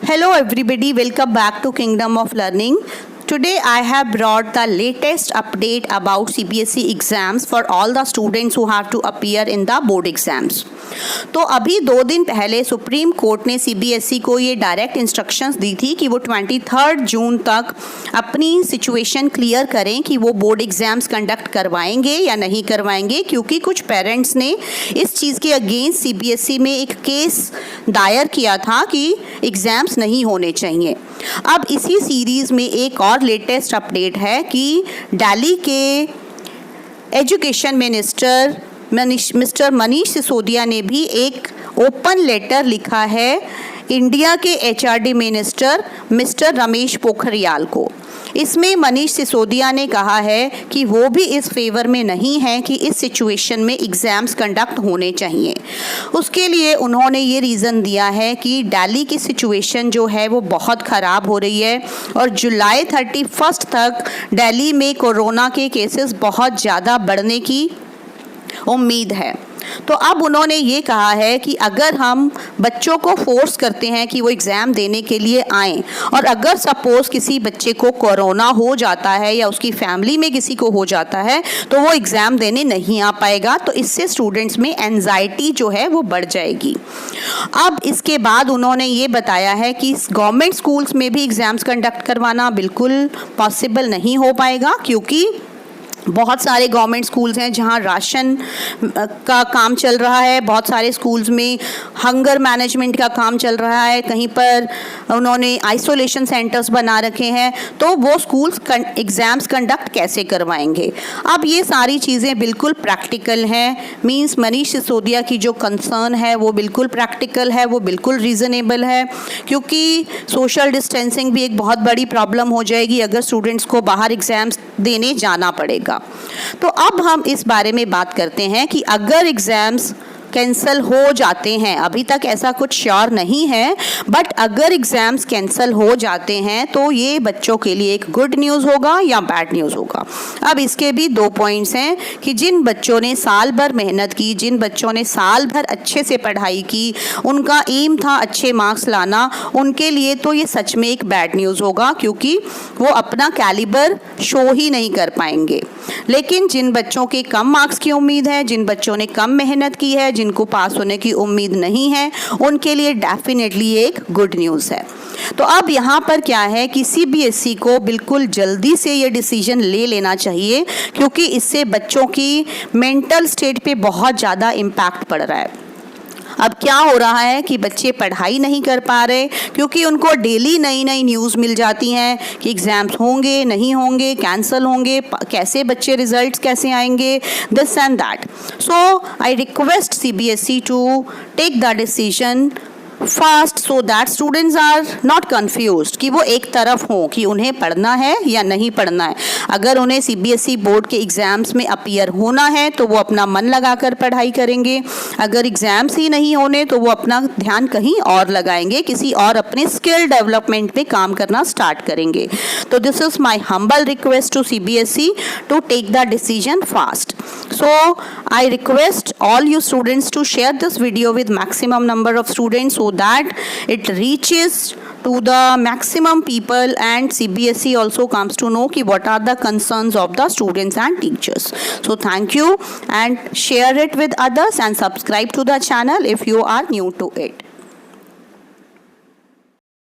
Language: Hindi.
Hello everybody, welcome back to Kingdom of Learning. Today I have brought the latest update about CBSE exams for all the students who have to appear in the board exams. तो अभी 2 दिन पहले सुप्रीम कोर्ट ने CBSE को ये डायरेक्ट इंस्ट्रक्शंस दी थी कि वो 23 जून तक अपनी सिचुएशन क्लियर करें कि वो बोर्ड एग्ज़ाम्स कंडक्ट करवाएंगे या नहीं करवाएंगे, क्योंकि कुछ पेरेंट्स ने इस चीज़ के अगेंस्ट CBSE में एक केस दायर किया था कि एग्ज़ाम्स नहीं होने चाहिए। अब इसी सीरीज़ में एक और लेटेस्ट अपडेट है कि दिल्ली के education minister mister Manish Sisodia ने भी एक ओपन लेटर लिखा है इंडिया के HRD minister mister Ramesh Pokhriyal को। इसमें मनीष सिसोदिया ने कहा है कि वो भी इस फेवर में नहीं है कि इस सिचुएशन में एग्ज़ाम्स कंडक्ट होने चाहिए। उसके लिए उन्होंने ये रीज़न दिया है कि दिल्ली की सिचुएशन जो है वो बहुत ख़राब हो रही है और जुलाई 31 तक दिल्ली में कोरोना के केसेस बहुत ज़्यादा बढ़ने की उम्मीद है। तो अब उन्होंने ये कहा है कि अगर हम बच्चों को फोर्स करते हैं कि वो एग्ज़ाम देने के लिए आएँ और अगर सपोज़ किसी बच्चे को कोरोना हो जाता है या उसकी फैमिली में किसी को हो जाता है तो वो एग्ज़ाम देने नहीं आ पाएगा, तो इससे स्टूडेंट्स में एंजाइटी जो है वो बढ़ जाएगी। अब इसके बाद उन्होंने ये बताया है कि गवर्नमेंट स्कूल्स में भी एग्ज़ाम्स कंडक्ट करवाना बिल्कुल पॉसिबल नहीं हो पाएगा, क्योंकि बहुत सारे गवर्नमेंट स्कूल्स हैं जहां राशन का काम चल रहा है, बहुत सारे स्कूल्स में हंगर मैनेजमेंट का काम चल रहा है, कहीं पर उन्होंने आइसोलेशन सेंटर्स बना रखे हैं, तो वो स्कूल्स एग्ज़ाम्स कंडक्ट कैसे करवाएंगे। अब ये सारी चीज़ें बिल्कुल प्रैक्टिकल हैं, मींस मनीष सिसोदिया की जो कंसर्न है वो बिल्कुल प्रैक्टिकल है, वो बिल्कुल रीज़नेबल है, क्योंकि सोशल डिस्टेंसिंग भी एक बहुत बड़ी प्रॉब्लम हो जाएगी अगर स्टूडेंट्स को बाहर एग्ज़ाम्स देने जाना पड़ेगा। तो अब हम इस बारे में बात करते हैं कि अगर एग्ज़ाम्स कैंसिल हो जाते हैं, अभी तक ऐसा कुछ श्योर नहीं है, बट अगर एग्ज़ाम्स कैंसिल हो जाते हैं तो ये बच्चों के लिए एक गुड न्यूज़ होगा या बैड न्यूज़ होगा। अब इसके भी 2 पॉइंट्स हैं कि जिन बच्चों ने साल भर मेहनत की, जिन बच्चों ने साल भर अच्छे से पढ़ाई की, उनका एम था अच्छे मार्क्स लाना, उनके लिए तो ये सच में एक बैड न्यूज़ होगा, क्योंकि वो अपना कैलिबर शो ही नहीं कर पाएंगे। लेकिन जिन बच्चों के कम मार्क्स की उम्मीद है, जिन बच्चों ने कम मेहनत की है, जिनको पास होने की उम्मीद नहीं है, उनके लिए डेफिनेटली एक गुड न्यूज़ है। तो अब यहाँ पर क्या है कि CBSE को बिल्कुल जल्दी से ये डिसीजन ले लेना चाहिए, क्योंकि इससे बच्चों की मेंटल स्टेट पे बहुत ज़्यादा इम्पैक्ट पड़ रहा है। अब क्या हो रहा है कि बच्चे पढ़ाई नहीं कर पा रहे, क्योंकि उनको डेली नई नई न्यूज़ मिल जाती हैं कि एग्ज़ाम्स होंगे नहीं होंगे, कैंसिल होंगे, कैसे बच्चे रिजल्ट्स कैसे आएंगे, this and that. So I request CBSE to take the decision fast so that students are not confused कि वो एक तरफ हों कि उन्हें पढ़ना है या नहीं पढ़ना है। अगर उन्हें CBSE बोर्ड के एग्ज़ाम्स में अपीयर होना है तो वो अपना मन लगाकर पढ़ाई करेंगे, अगर एग्ज़ाम्स ही नहीं होने तो वो अपना ध्यान कहीं और लगाएंगे, किसी और अपने स्किल डेवलपमेंट पे काम करना स्टार्ट करेंगे। तो this is my humble request to CBSE to take the decision fast. So I request all you students to share this video with maximum number of students so that it reaches to the maximum people and CBSE also comes to know ki what are the concerns of the students and teachers. So thank you and share it with others and subscribe to the channel if you are new to it.